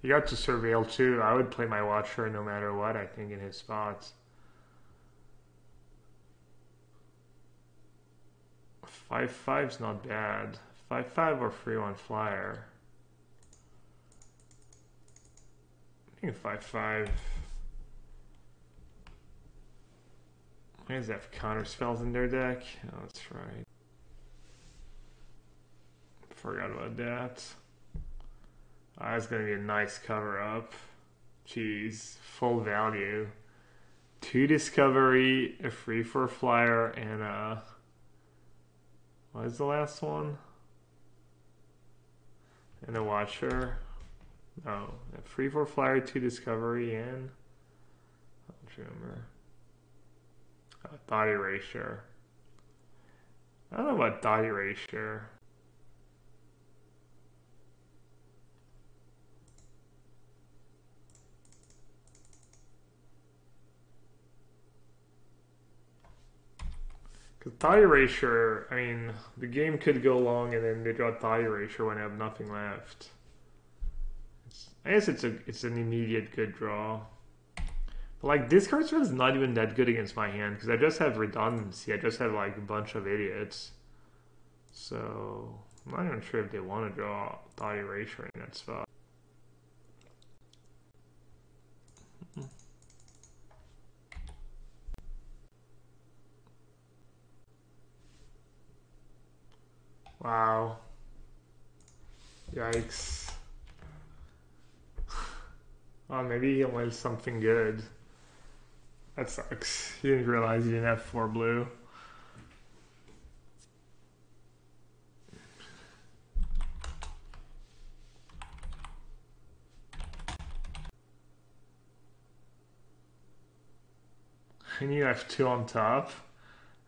he got to Surveil too. I would play my Watcher no matter what, I think, in his spots. 5/5's not bad. 5/5 or 3/1 flyer. think 5/5. Why does that have counter spells in their deck? Oh, that's right. Forgot about that. That's gonna be a nice cover up. Jeez, full value. 2 discovery, a free for a flyer, and what is the last one? And a watcher. No, a free for a flyer, 2 discovery, and I don't remember. Thought erasure. I don't know about thought erasure. Thought erasure, I mean, the game could go long and then they draw thought erasure when I have nothing left. I guess it's an immediate good draw. But like this card is not even that good against my hand because I just have redundancy. I just have like a bunch of idiots. So I'm not even sure if they want to draw thought erasure in that spot. Wow. Yikes. Oh, maybe he wants something good. That sucks. He didn't realize he didn't have 4 blue. And you have 2 on top?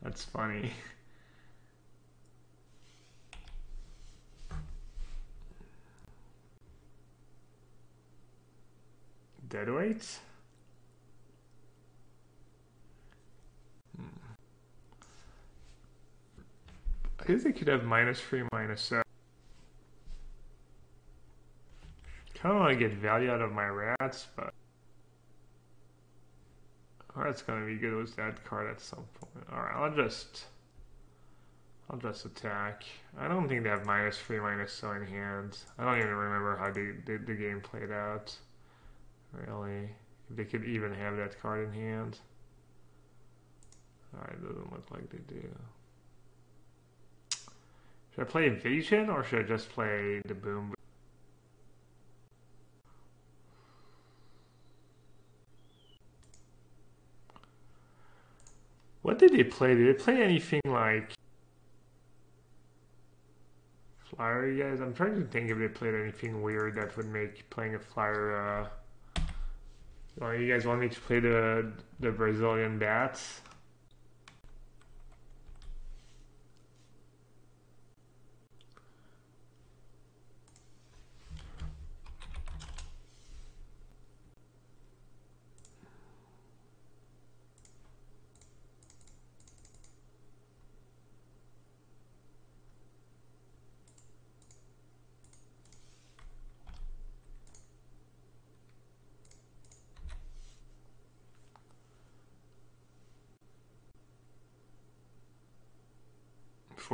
That's funny. Deadweight? I guess they could have -3, -7. Kind of want to get value out of my rats, but that's gonna be good with that card at some point. All right, I'll just attack. I don't think they have -3, -7 in hand. I don't even remember how the game played out. Really, if they could even have that card in hand. All right, doesn't look like they do. Should I play Invasion or should I just play the Boom? What did they play? Did they play anything like Flyer, you guys? I'm trying to think if they played anything weird that would make playing a Flyer. Well, you guys want me to play the Brazilian Bats?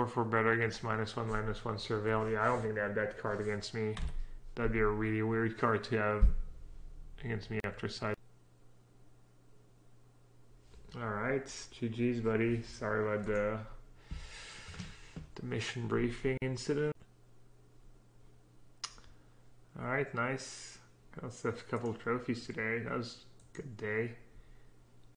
For better against -1/-1 surveil. Yeah, I don't think they have that card against me. That'd be a really weird card to have against me after side. Alright, GG's buddy. Sorry about the mission briefing incident. Alright, nice. Got us a couple of trophies today. That was a good day.